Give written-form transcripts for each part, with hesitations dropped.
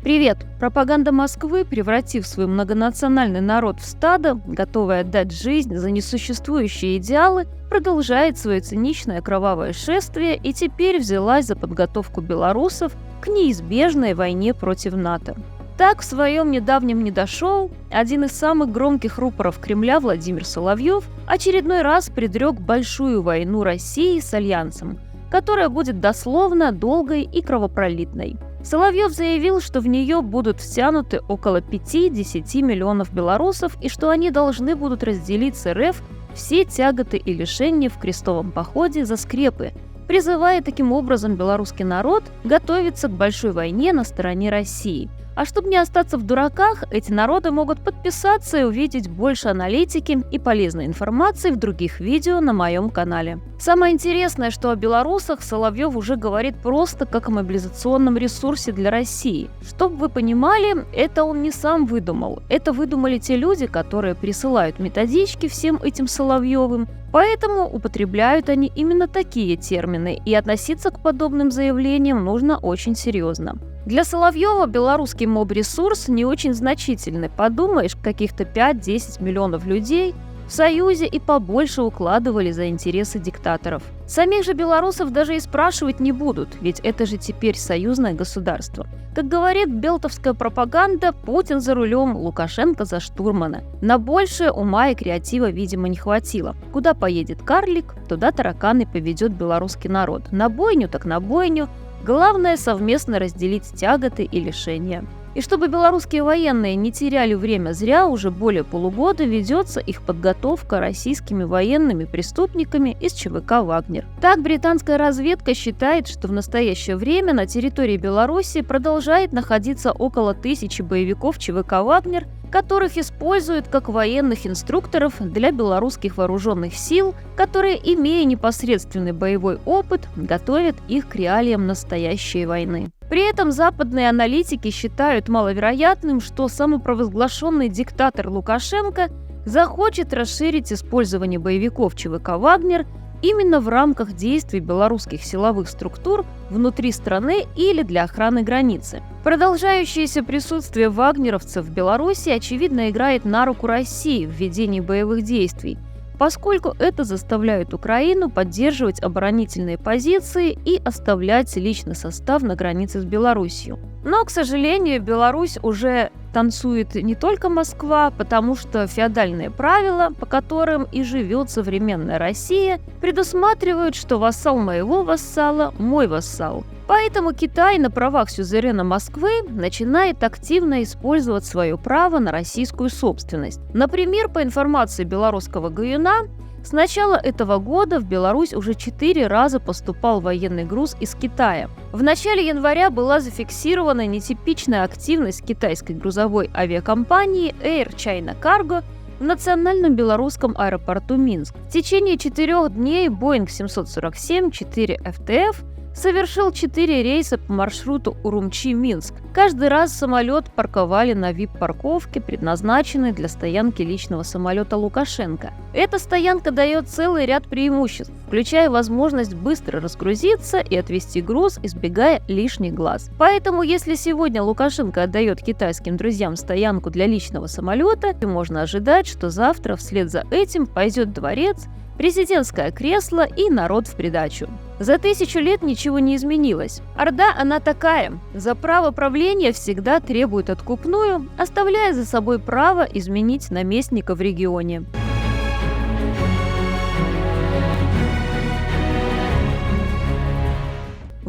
Привет! Пропаганда Москвы, превратив свой многонациональный народ в стадо, готовое отдать жизнь за несуществующие идеалы, продолжает свое циничное кровавое шествие и теперь взялась за подготовку белорусов к неизбежной войне против НАТО. Так, в своем недавнем недошоу один из самых громких рупоров Кремля Владимир Соловьев очередной раз предрек большую войну России с Альянсом, которая будет дословно долгой и кровопролитной. Соловьев заявил, что в нее будут втянуты около 5-10 миллионов белорусов и что они должны будут разделить с РФ все тяготы и лишения в крестовом походе за скрепы, призывая таким образом белорусский народ готовиться к большой войне на стороне России. А чтобы не остаться в дураках, эти народы могут подписаться и увидеть больше аналитики и полезной информации в других видео на моем канале. Самое интересное, что о белорусах Соловьев уже говорит просто как о мобилизационном ресурсе для России. Чтобы вы понимали, это он не сам выдумал. Это выдумали те люди, которые присылают методички всем этим Соловьевым. Поэтому употребляют они именно такие термины, и относиться к подобным заявлениям нужно очень серьезно. Для Соловьева белорусский моб-ресурс не очень значительный. Подумаешь, каких-то 5-10 миллионов людей в Союзе и побольше укладывали за интересы диктаторов. Самих же белорусов даже и спрашивать не будут, ведь это же теперь союзное государство. Как говорит белтовская пропаганда, Путин за рулем, Лукашенко за штурмана. На большее ума и креатива, видимо, не хватило. Куда поедет карлик, туда тараканы поведет белорусский народ. На бойню так на бойню. Главное совместно разделить тяготы и лишения. И чтобы белорусские военные не теряли время зря, уже более полугода ведется их подготовка российскими военными преступниками из ЧВК «Вагнер». Так, британская разведка считает, что в настоящее время на территории Беларуси продолжает находиться около 1000 боевиков ЧВК «Вагнер», которых используют как военных инструкторов для белорусских вооруженных сил, которые, имея непосредственный боевой опыт, готовят их к реалиям настоящей войны. При этом западные аналитики считают маловероятным, что самопровозглашенный диктатор Лукашенко захочет расширить использование боевиков ЧВК «Вагнер» именно в рамках действий белорусских силовых структур внутри страны или для охраны границы. Продолжающееся присутствие вагнеровцев в Беларуси, очевидно, играет на руку России в ведении боевых действий, поскольку это заставляет Украину поддерживать оборонительные позиции и оставлять личный состав на границе с Беларусью. Но, к сожалению, Беларусь уже танцует не только Москва, потому что феодальные правила, по которым и живет современная Россия, предусматривают, что вассал моего вассала – мой вассал. Поэтому Китай на правах сюзерена Москвы начинает активно использовать свое право на российскую собственность. Например, по информации белорусского ГУНА, с начала этого года в Беларусь уже 4 раза поступал военный груз из Китая. В начале января была зафиксирована нетипичная активность китайской грузовой авиакомпании Air China Cargo в национальном белорусском аэропорту Минск. В течение 4 дней Boeing 747-4 FTF совершил 4 рейса по маршруту Урумчи-Минск. Каждый раз самолет парковали на VIP-парковке, предназначенной для стоянки личного самолета Лукашенко. Эта стоянка дает целый ряд преимуществ, включая возможность быстро разгрузиться и отвезти груз, избегая лишних глаз. Поэтому, если сегодня Лукашенко отдает китайским друзьям стоянку для личного самолета, то можно ожидать, что завтра вслед за этим пойдет дворец, президентское кресло и народ в придачу. За 1000 лет ничего не изменилось. Орда она такая. За право правления всегда требует откупную, оставляя за собой право изменить наместника в регионе.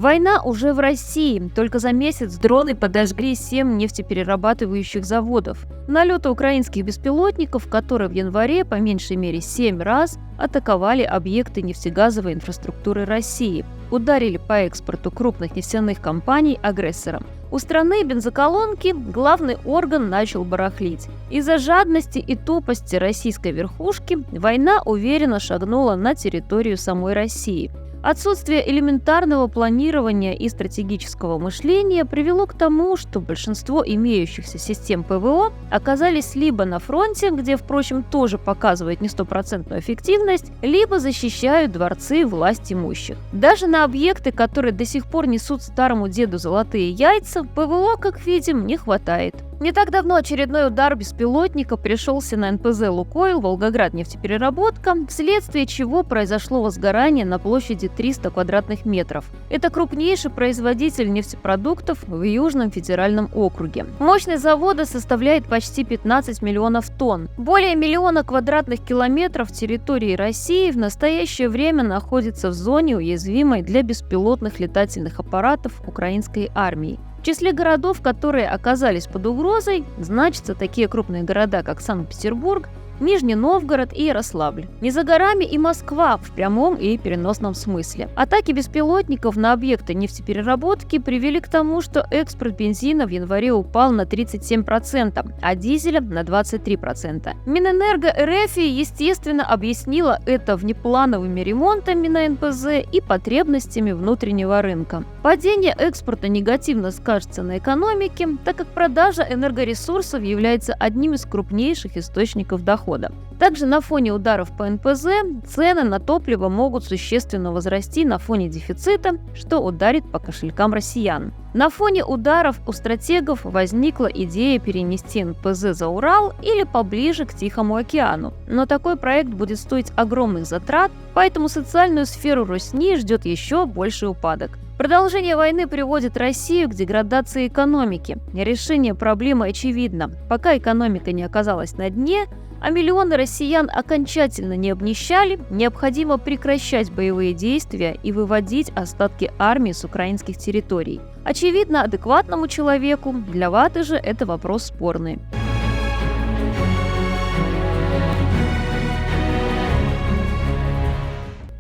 Война уже в России. Только за месяц дроны подожгли 7 нефтеперерабатывающих заводов. Налеты украинских беспилотников, которые в январе по меньшей мере 7 раз атаковали объекты нефтегазовой инфраструктуры России, ударили по экспорту крупных нефтяных компаний агрессорам. У страны бензоколонки главный орган начал барахлить. Из-за жадности и тупости российской верхушки война уверенно шагнула на территорию самой России. Отсутствие элементарного планирования и стратегического мышления привело к тому, что большинство имеющихся систем ПВО оказались либо на фронте, где, впрочем, тоже показывает не стопроцентную эффективность, либо защищают дворцы власть имущих. Даже на объекты, которые до сих пор несут старому деду золотые яйца, ПВО, как видим, не хватает. Не так давно очередной удар беспилотника пришелся на НПЗ «Лукойл» Волгоград нефтепереработка, вследствие чего произошло возгорание на площади 300 квадратных метров. Это крупнейший производитель нефтепродуктов в Южном федеральном округе. Мощность завода составляет почти 15 миллионов тонн. Более миллиона квадратных километров территории России в настоящее время находится в зоне, уязвимой для беспилотных летательных аппаратов украинской армии. В числе городов, которые оказались под угрозой, значатся такие крупные города, как Санкт-Петербург, Нижний Новгород и Ярославль. Не за горами и Москва в прямом и переносном смысле. Атаки беспилотников на объекты нефтепереработки привели к тому, что экспорт бензина в январе упал на 37%, а дизеля на 23%. Минэнерго РФ, естественно, объяснила это внеплановыми ремонтами на НПЗ и потребностями внутреннего рынка. Падение экспорта негативно скажется на экономике, так как продажа энергоресурсов является одним из крупнейших источников дохода. Также на фоне ударов по НПЗ цены на топливо могут существенно возрасти на фоне дефицита, что ударит по кошелькам россиян. На фоне ударов у стратегов возникла идея перенести НПЗ за Урал или поближе к Тихому океану. Но такой проект будет стоить огромных затрат, поэтому социальную сферу Росни ждет еще больший упадок. Продолжение войны приводит Россию к деградации экономики. Решение проблемы очевидно. Пока экономика не оказалась на дне, а миллионы россиян окончательно не обнищали, необходимо прекращать боевые действия и выводить остатки армии с украинских территорий. Очевидно, адекватному человеку, для Ваты же это вопрос спорный.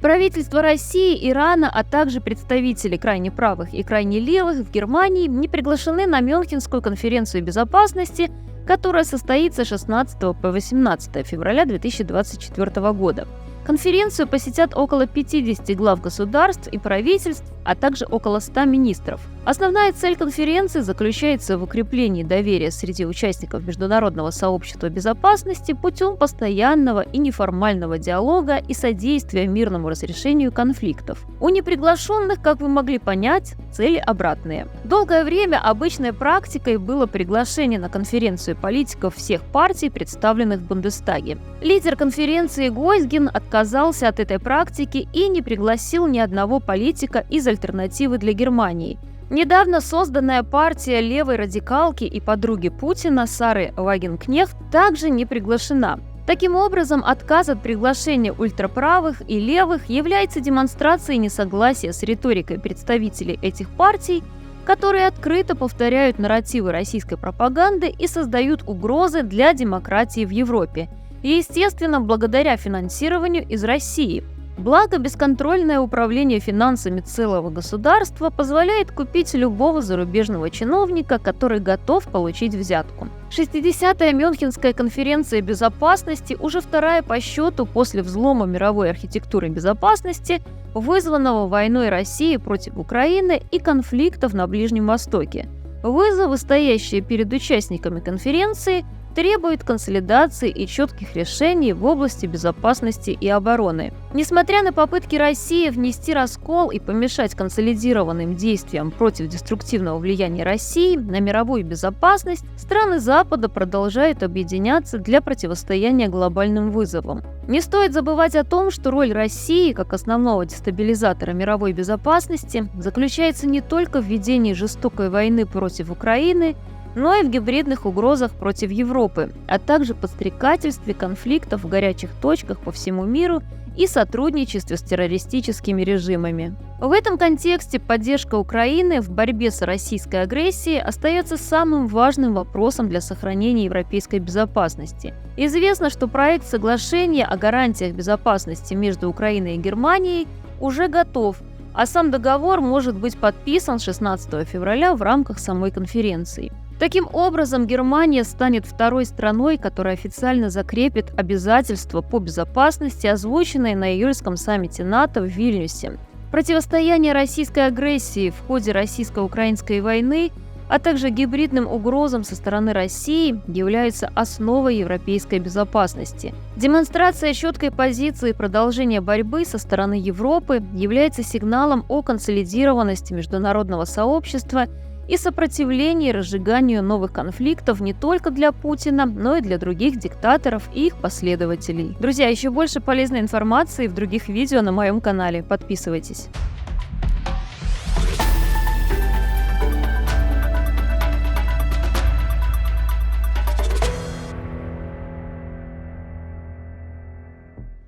Правительства России, Ирана, а также представители крайне правых и крайне левых в Германии не приглашены на Мюнхенскую конференцию безопасности, которая состоится с 16 по 18 февраля 2024 года. Конференцию посетят около 50 глав государств и правительств, а также около 100 министров. Основная цель конференции заключается в укреплении доверия среди участников международного сообщества безопасности путем постоянного и неформального диалога и содействия мирному разрешению конфликтов. У неприглашенных, как вы могли понять, цели обратные. Долгое время обычной практикой было приглашение на конференцию политиков всех партий, представленных в Бундестаге. Лидер конференции Гойсген отказался от этой практики и не пригласил ни одного политика из «Альтернативы для Германии». Недавно созданная партия левой радикалки и подруги Путина Сары Вагенкнехт также не приглашена. Таким образом, отказ от приглашения ультраправых и левых является демонстрацией несогласия с риторикой представителей этих партий, которые открыто повторяют нарративы российской пропаганды и создают угрозы для демократии в Европе. И, естественно, благодаря финансированию из России. Благо, бесконтрольное управление финансами целого государства позволяет купить любого зарубежного чиновника, который готов получить взятку. 60-я Мюнхенская конференция безопасности уже вторая по счету после взлома мировой архитектуры безопасности, вызванного войной России против Украины и конфликтов на Ближнем Востоке. Вызовы, стоящие перед участниками конференции, требует консолидации и четких решений в области безопасности и обороны. Несмотря на попытки России внести раскол и помешать консолидированным действиям против деструктивного влияния России на мировую безопасность, страны Запада продолжают объединяться для противостояния глобальным вызовам. Не стоит забывать о том, что роль России как основного дестабилизатора мировой безопасности заключается не только в ведении жестокой войны против Украины, но и в гибридных угрозах против Европы, а также подстрекательстве конфликтов в горячих точках по всему миру и сотрудничестве с террористическими режимами. В этом контексте поддержка Украины в борьбе с российской агрессией остается самым важным вопросом для сохранения европейской безопасности. Известно, что проект соглашения о гарантиях безопасности между Украиной и Германией уже готов, а сам договор может быть подписан 16 февраля в рамках самой конференции. Таким образом, Германия станет второй страной, которая официально закрепит обязательства по безопасности, озвученные на июльском саммите НАТО в Вильнюсе. Противостояние российской агрессии в ходе российско-украинской войны, а также гибридным угрозам со стороны России являются основой европейской безопасности. Демонстрация четкой позиции продолжения борьбы со стороны Европы является сигналом о консолидированности международного сообщества и сопротивлении разжиганию новых конфликтов не только для Путина, но и для других диктаторов и их последователей. Друзья, еще больше полезной информации в других видео на моем канале. Подписывайтесь.